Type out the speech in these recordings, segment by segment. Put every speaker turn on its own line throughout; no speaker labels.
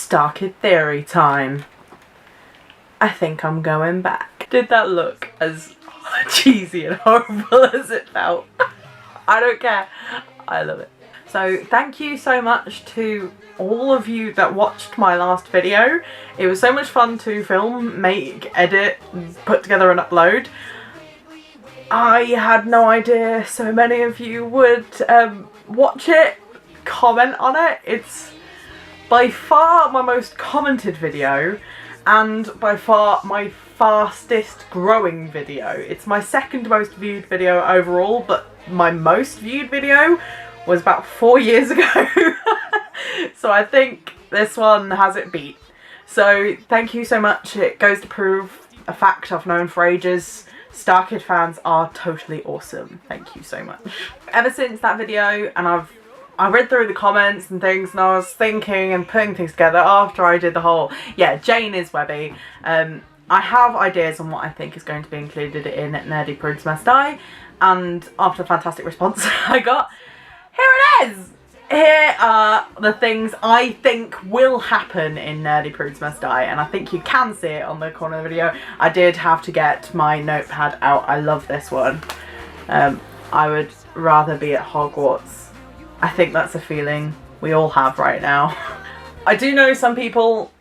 Starkid theory time. I think I'm going back. Did that look as cheesy and horrible as it felt? I don't care. I love it. So thank you so much to all of you that watched my last video. It was so much fun to film, make, edit, put together and upload. I had no idea so many of you would watch it, comment on it. It's by far my most commented video and by far my fastest growing video. It's my second most viewed video overall, but my most viewed video was about 4 years ago. So I think this one has it beat. So thank you so much. It goes to prove a fact I've known for ages. Starkid fans are totally awesome. Thank you so much. Ever since that video, and I read through the comments and things, and I was thinking and putting things together after I did the whole, yeah, Jane is Webby. I have ideas on what I think is going to be included in Nerdy Prudes Must Die, and after the fantastic response I got, here it is! Here are the things I think will happen in Nerdy Prudes Must Die, and I think you can see it on the corner of the video. I did have to get my notepad out. I love this one. I would rather be at Hogwarts. I think that's a feeling we all have right now. I do know some people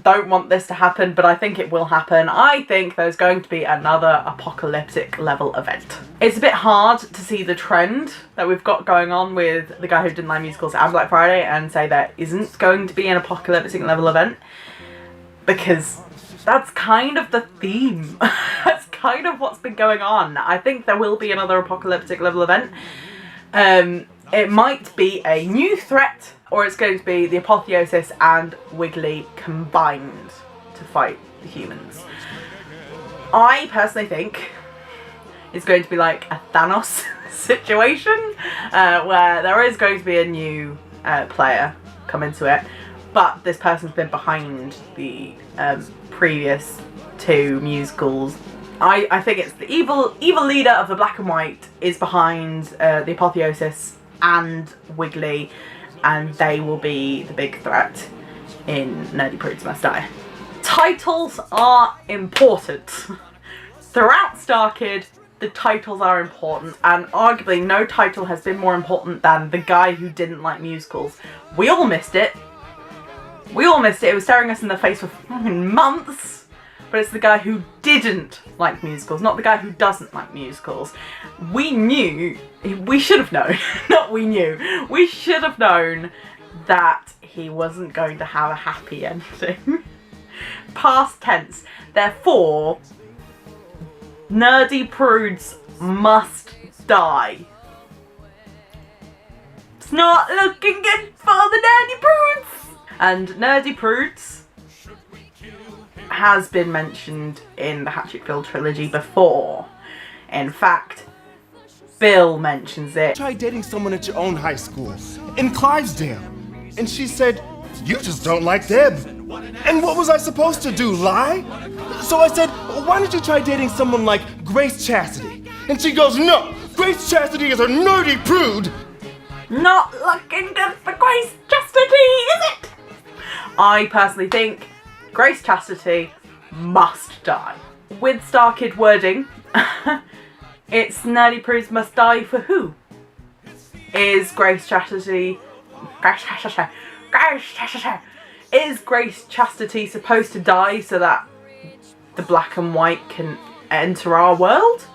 don't want this to happen, but I think it will happen. I think there's going to be another apocalyptic level event. It's a bit hard to see the trend that we've got going on with The Guy Who Didn't Like Musicals and Black Friday and say there isn't going to be an apocalyptic level event, because that's kind of the theme. That's kind of what's been going on. I think there will be another apocalyptic level event. It might be a new threat, or it's going to be the Apotheosis and Wiggly combined to fight the humans. I personally think it's going to be like a Thanos situation, where there is going to be a new player come into it, but this person's been behind the previous two musicals. I think it's the evil leader of the Black and White is behind the Apotheosis and Wiggly, and they will be the big threat in Nerdy Prudes Must Die. Titles are important. Throughout Starkid, the titles are important, and arguably no title has been more important than The Guy Who Didn't Like Musicals. We all missed it. We all missed it. It was staring us in the face for months. But it's the guy who didn't like musicals, not the guy who doesn't like musicals. We knew, we should have known, not we knew, we should have known that he wasn't going to have a happy ending. Past tense. Therefore, Nerdy Prudes must die. It's not looking good for the Nerdy Prudes! And Nerdy Prudes has been mentioned in the Hatchetfield trilogy before. In fact, Bill mentions it.
Try dating someone at your own high school, in Clivesdale. And she said, you just don't like them. And what was I supposed to do, lie? So I said, why don't you try dating someone like Grace Chastity? And she goes, no, Grace Chastity is a nerdy prude.
Not looking good for Grace Chastity, is it? I personally think Grace Chastity must die. With Starkid wording, it's Nerdy Prudes Must Die for who? Is Grace Chastity... Is Grace Chastity supposed to die so that the Black and White can enter our world?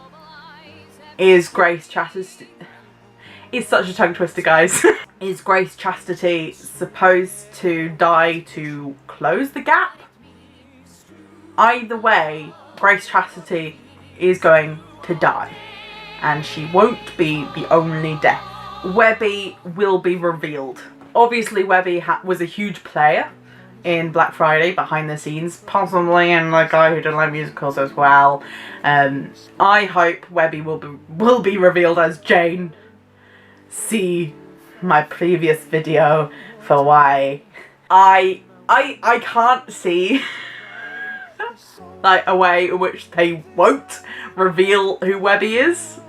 Is Grace Chastity... It's such a tongue twister, guys. Is Grace Chastity supposed to die to close the gap? Either way, Grace Chastity is going to die, and she won't be the only death. Webby will be revealed. Obviously, Webby was a huge player in Black Friday behind the scenes, possibly in The Guy Who Didn't Like Musicals as well. I hope Webby will be revealed as Jane. See my previous video for why. I can't see like a way in which they won't reveal who Webby is.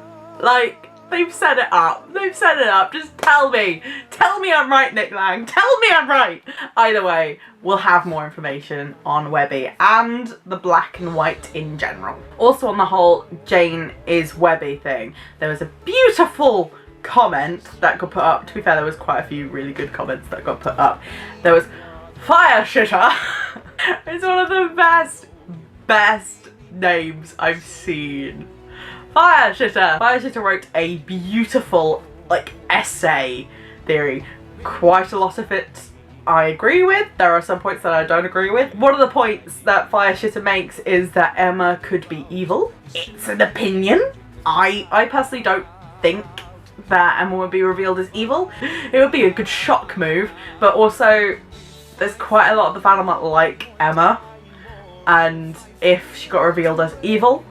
Like, They've set it up. They've set it up. Just tell me. Tell me I'm right, Nick Lang. Tell me I'm right. Either way, we'll have more information on Webby and the black and white in general. Also on the whole Jane is Webby thing, there was a beautiful comment that got put up. To be fair, there was quite a few really good comments that got put up. There was Fire Shitter. It's one of the best names I've seen. Fire Shitter. Fire Shitter wrote a beautiful essay theory. Quite a lot of it I agree with. There are some points that I don't agree with. One of the points that Fire Shitter makes is that Emma could be evil. It's an opinion. I personally don't think that Emma would be revealed as evil. It would be a good shock move, but also there's quite a lot of the fandom that like Emma, and if she got revealed as evil,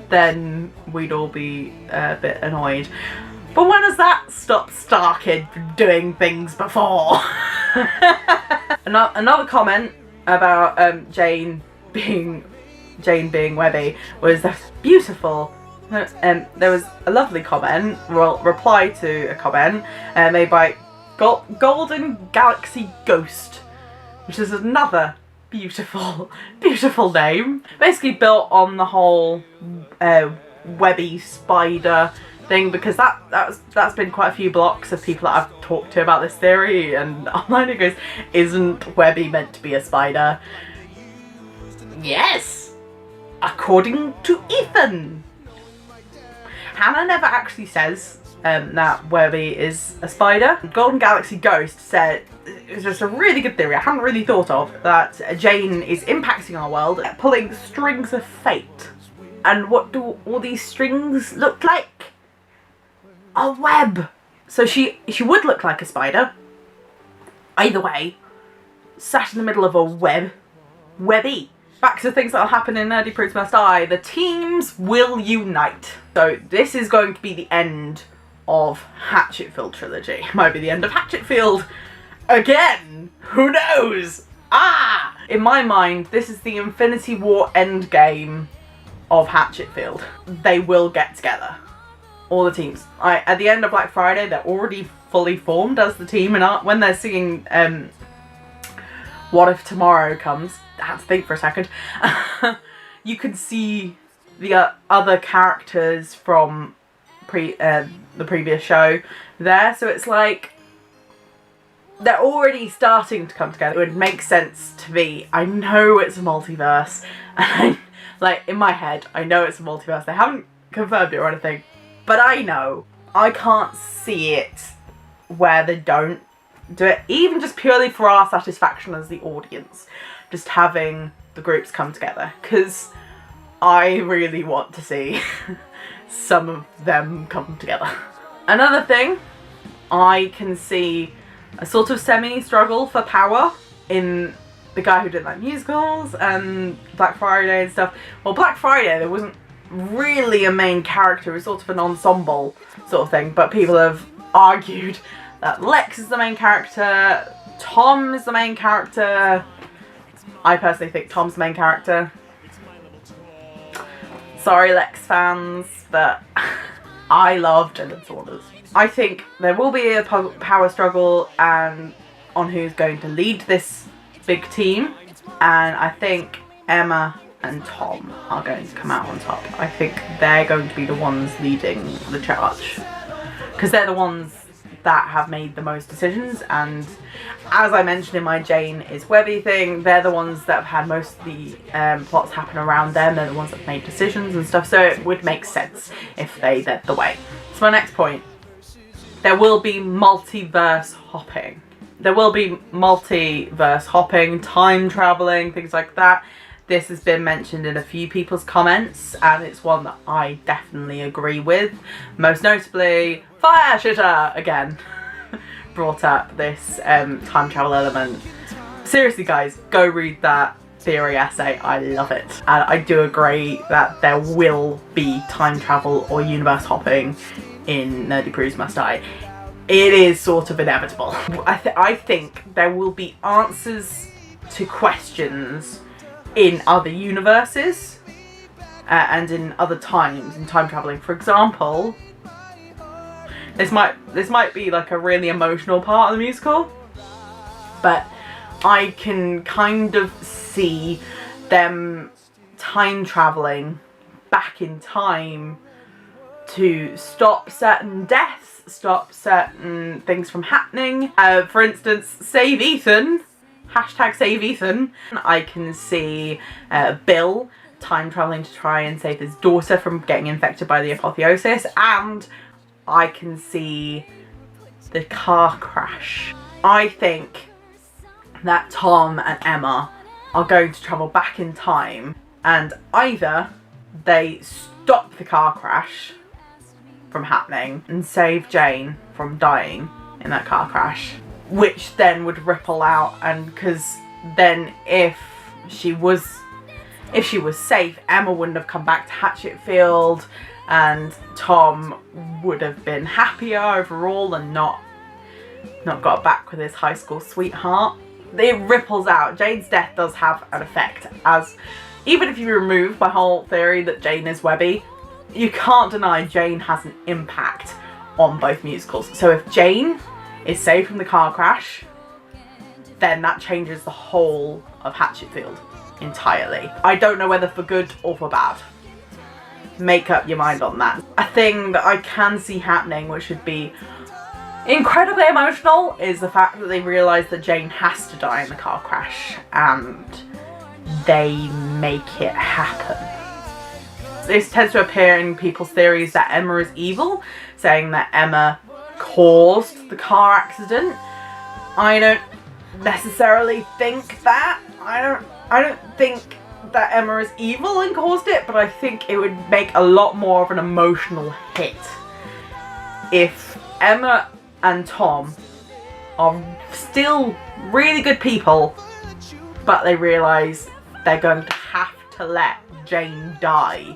then we'd all be a bit annoyed. But when has that stopped Starkid from doing things before? Another comment about Jane being Webby was that's beautiful. There was a lovely comment, reply to a comment made by Golden Galaxy Ghost, which is another beautiful name. Basically built on the whole Webby spider thing, because that's been quite a few blocks of people that I've talked to about this theory, and online it goes, isn't Webby meant to be a spider? Yes, according to Ethan. Hannah never actually says that Webby is a spider. Golden Galaxy Ghost said, it's just a really good theory I hadn't really thought of, that Jane is impacting our world, pulling strings of fate. And what do all these strings look like? A web. So she would look like a spider. Either way, sat in the middle of a web. Webby. Back to things that'll happen in Nerdy Prudes Must Die. The teams will unite. So this is going to be the end of Hatchetfield trilogy. Might be the end of Hatchetfield again. Who knows? In my mind, this is the Infinity War endgame of Hatchetfield. They will get together. All the teams. At the end of Black Friday, they're already fully formed as the team, and when they're singing What If Tomorrow Comes, I had to think for a second, you can see the other characters from the previous show there, so it's like they're already starting to come together. It would make sense to me. I know it's a multiverse, and in my head, I know it's a multiverse. They haven't confirmed it or anything, but I know. I can't see it where they don't do it, even just purely for our satisfaction as the audience, just having the groups come together, because I really want to see some of them come together. Another thing, I can see a sort of semi-struggle for power in the guy who did musicals and Black Friday and stuff. Well, Black Friday, there wasn't really a main character, it was sort of an ensemble sort of thing, but people have argued that Lex is the main character, Tom is the main character. I personally think Tom's the main character. Sorry, Lex fans, but I love Gender Disorders. I think there will be a power struggle and on who's going to lead this big team, and I think Emma and Tom are going to come out on top. I think they're going to be the ones leading the charge, because they're the ones that have made the most decisions, and as I mentioned in my Jane is Webby thing, they're the ones that have had most of the plots happen around them. They're the ones that have made decisions and stuff, so it would make sense if they led the way. So my next point, there will be multiverse hopping. There will be multiverse hopping, time travelling, things like that. This has been mentioned in a few people's comments, and it's one that I definitely agree with. Most notably, Fire Shitter again brought up this time travel element. Seriously guys, go read that theory essay, I love it. And I do agree that there will be time travel or universe hopping in Nerdy Prudes Must Die. It is sort of inevitable. I think there will be answers to questions in other universes and in other times in time travelling. For example, This might be like a really emotional part of the musical, but I can kind of see them time traveling back in time to stop certain deaths, stop certain things from happening. For instance, save Ethan. Hashtag save Ethan. I can see Bill time traveling to try and save his daughter from getting infected by the apotheosis, and I can see the car crash. I think that Tom and Emma are going to travel back in time, and either they stop the car crash from happening and save Jane from dying in that car crash, which then would ripple out, and because then if she was safe, Emma wouldn't have come back to Hatchetfield, and Tom would have been happier overall and not got back with his high school sweetheart. It ripples out. Jane's death does have an effect, as even if you remove my whole theory that Jane is Webby, you can't deny Jane has an impact on both musicals. So if Jane is saved from the car crash, then that changes the whole of Hatchetfield entirely. I don't know whether for good or for bad. Make up your mind on that. A thing that I can see happening, which would be incredibly emotional, is the fact that they realise that Jane has to die in the car crash and they make it happen. This tends to appear in people's theories that Emma is evil, saying that Emma caused the car accident. I don't necessarily think that. I don't think that Emma is evil and caused it, but I think it would make a lot more of an emotional hit if Emma and Tom are still really good people, but they realise they're going to have to let Jane die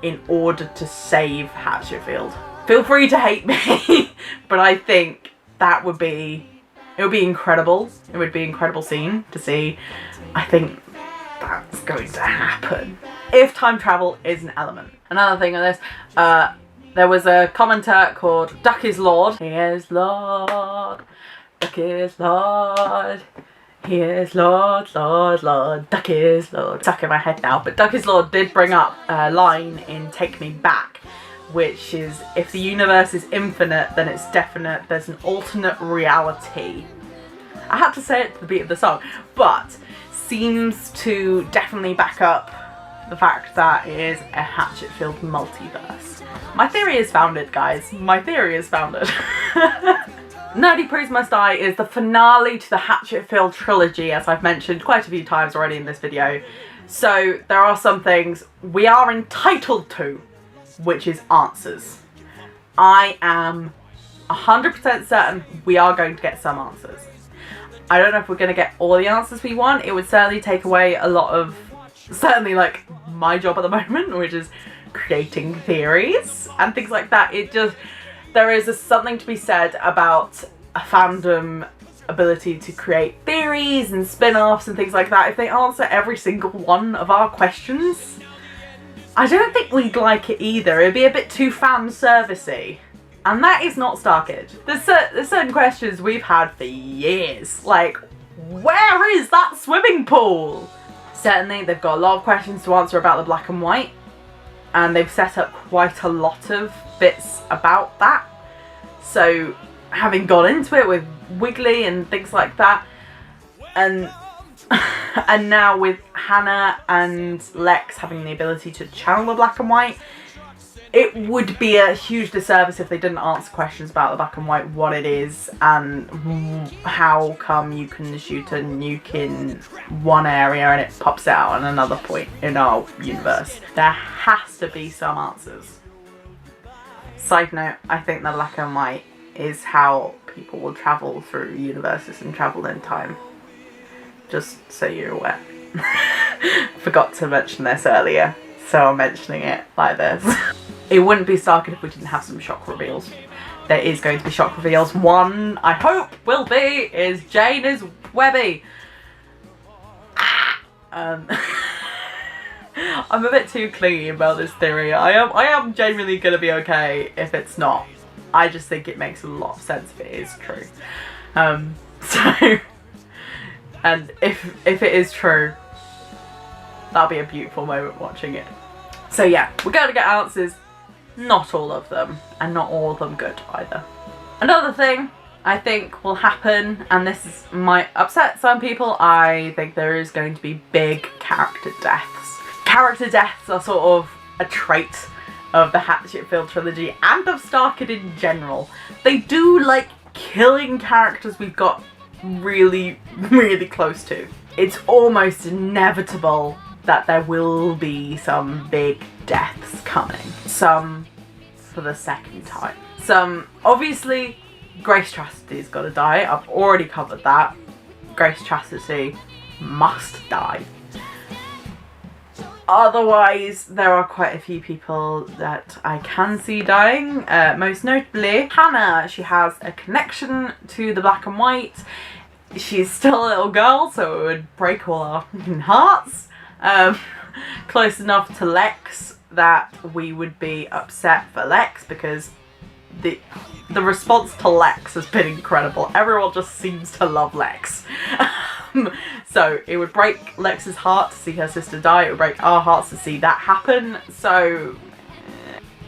in order to save Hatchetfield. Feel free to hate me, but I think it would be incredible. It would be an incredible scene to see. I think that's going to happen if time travel is an element. Another thing of this, there was a commenter called Duck is Lord. He is Lord. Duck is Lord. He is Lord, Lord, Lord. Duck is Lord. Stuck in my head now, but Duck is Lord did bring up a line in Take Me Back, which is, if the universe is infinite, then it's definite there's an alternate reality. I had to say it to the beat of the song, but seems to definitely back up the fact that it is a Hatchetfield multiverse. My theory is founded, guys. My theory is founded. Nerdy Prudes Must Die is the finale to the Hatchetfield trilogy, as I've mentioned quite a few times already in this video. So there are some things we are entitled to, which is answers. I am 100% certain we are going to get some answers. I don't know if we're going to get all the answers we want. It would certainly take away a lot of, certainly like my job at the moment, which is creating theories and things like that. There is something to be said about a fandom ability to create theories and spin-offs and things like that. If they answer every single one of our questions, I don't think we'd like it either. It'd be a bit too fan servicey. And that is not Starkid. There's certain questions we've had for years. Like, where is that swimming pool? Certainly, they've got a lot of questions to answer about the black and white. And they've set up quite a lot of bits about that. So, having gone into it with Wiggly and things like that, and now with Hannah and Lex having the ability to channel the black and white, it would be a huge disservice if they didn't answer questions about the black and white, what it is, and how come you can shoot a nuke in one area and it pops out at another point in our universe. There has to be some answers. Side note, I think the black and white is how people will travel through universes and travel in time. Just so you're aware. Forgot to mention this earlier, so I'm mentioning it like this. It wouldn't be Starkid if we didn't have some shock reveals. There is going to be shock reveals. One, I hope, will be, is Jane is Webby. I'm a bit too clingy about this theory. I am genuinely going to be okay if it's not. I just think it makes a lot of sense if it is true. So, and if it is true, that'll be a beautiful moment watching it. So yeah, we're going to get answers. Not all of them, and not all of them good either. Another thing I think will happen, and might upset some people, I think there is going to be big character deaths. Character deaths are sort of a trait of the Hatchetfield trilogy and of Starkid in general. They do like killing characters we've got really, really close to. It's almost inevitable that there will be some big deaths coming. Some for the second time. Some, obviously, Grace Chastity's gotta die. I've already covered that. Grace Chastity must die. Otherwise, there are quite a few people that I can see dying. Most notably, Hannah. She has a connection to the black and white. She's still a little girl, so it would break all our hearts. Close enough to Lex that we would be upset for Lex, because the response to Lex has been incredible. Everyone just seems to love Lex. So it would break Lex's heart to see her sister die. It would break our hearts to see that happen. So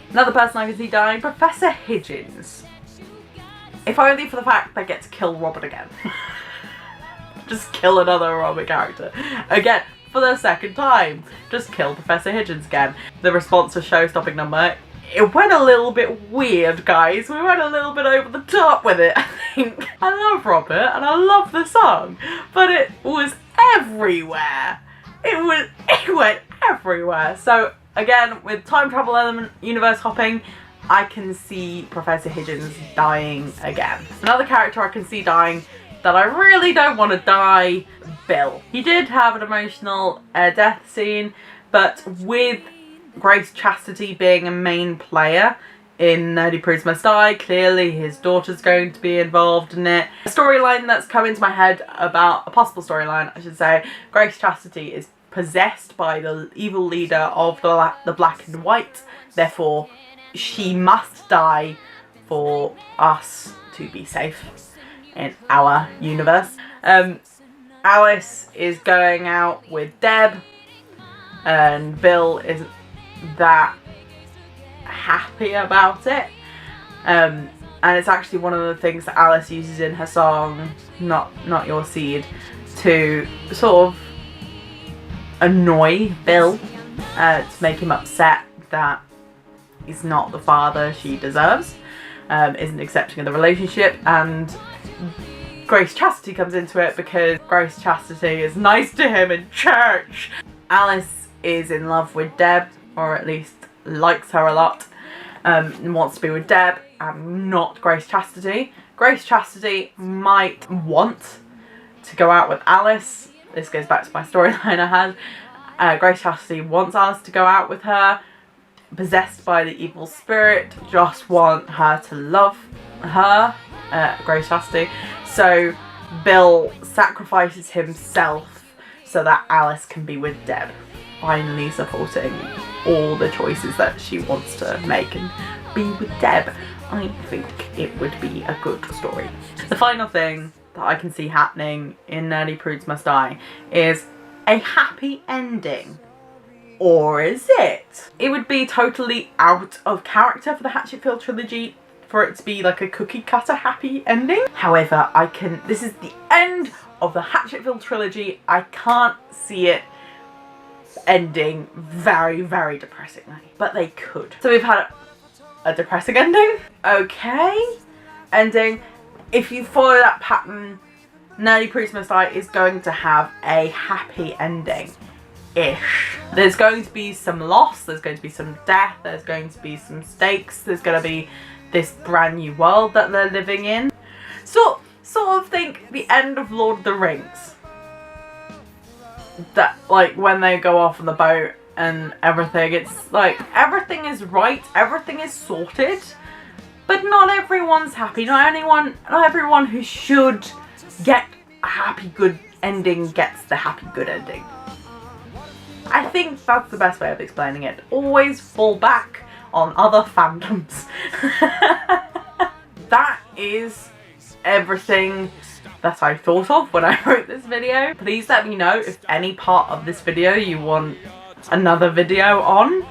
another person I can see dying, Professor Higgins. If only for the fact they get to kill Robert again. Just kill another Robert character. Again, for the second time. Just kill Professor Higgins again. The response to Show-Stopping Number, it went a little bit weird, guys. We went a little bit over the top with it, I think. I love Robert and I love the song, but it was everywhere. It went everywhere. So again, with time travel element, universe hopping, I can see Professor Higgins dying again. Another character I can see dying that I really don't want to die, Bill. He did have an emotional death scene, but with Grace Chastity being a main player in Nerdy Prudes Must Die, clearly his daughter's going to be involved in it. A storyline that's come into my head about, a possible storyline I should say, Grace Chastity is possessed by the evil leader of the black and white, therefore she must die for us to be safe in our universe. Alice is going out with Deb, and Bill isn't that happy about it. And it's actually one of the things that Alice uses in her song, Not Your Seed, to sort of annoy Bill, to make him upset that he's not the father she deserves, isn't accepting of the relationship. And Grace Chastity comes into it because Grace Chastity is nice to him in church. Alice is in love with Deb, or at least likes her a lot, and wants to be with Deb and not Grace Chastity. Grace Chastity might want to go out with Alice. This goes back to my storyline I had. Grace Chastity wants Alice to go out with her, possessed by the evil spirit, just want her to love her, Grace Chastity. So Bill sacrifices himself so that Alice can be with Deb, finally supporting all the choices that she wants to make and be with Deb. I think it would be a good story. The final thing that I can see happening in Nerdy Prudes Must Die is a happy ending. Or is it? It would be totally out of character for the Hatchetfield trilogy for it to be like a cookie cutter happy ending. However, this is the end of the Hatchetfield trilogy. I can't see it ending very, very depressingly, but they could. So we've had a depressing ending, okay, ending. If you follow that pattern, Nerdy Prudes Must Die is going to have a happy ending-ish. There's going to be some loss, there's going to be some death, there's going to be some stakes, there's going to be this brand new world that they're living in. So, sort of think the end of Lord of the Rings. That, like, when they go off on the boat and everything, it's like, everything is right, everything is sorted, but not everyone's happy. Not everyone who should get a happy good ending gets the happy good ending. I think that's the best way of explaining it. Always fall back on other fandoms. is everything that I thought of when I wrote this video. Please let me know if any part of this video you want another video on,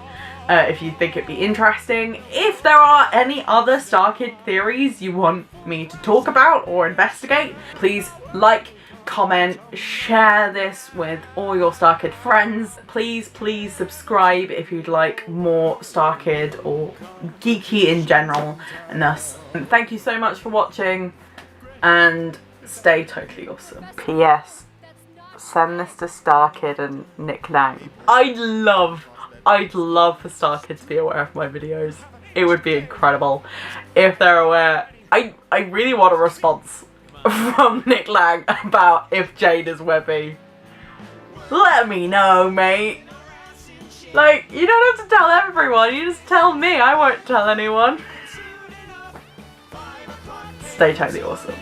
if you think it'd be interesting. If there are any other Starkid theories you want me to talk about or investigate, please like, comment, share this with all your Starkid friends. Please subscribe if you'd like more Starkid or geeky in general and us. And thank you so much for watching, and stay totally awesome. P.S. Send this to Starkid and Nick Lang. I'd love for Starkid to be aware of my videos. It would be incredible if they're aware. I really want a response from Nick Lang about if Jade is Webby. Let me know, mate. Like, you don't have to tell everyone, you just tell me. I won't tell anyone. Stay totally awesome.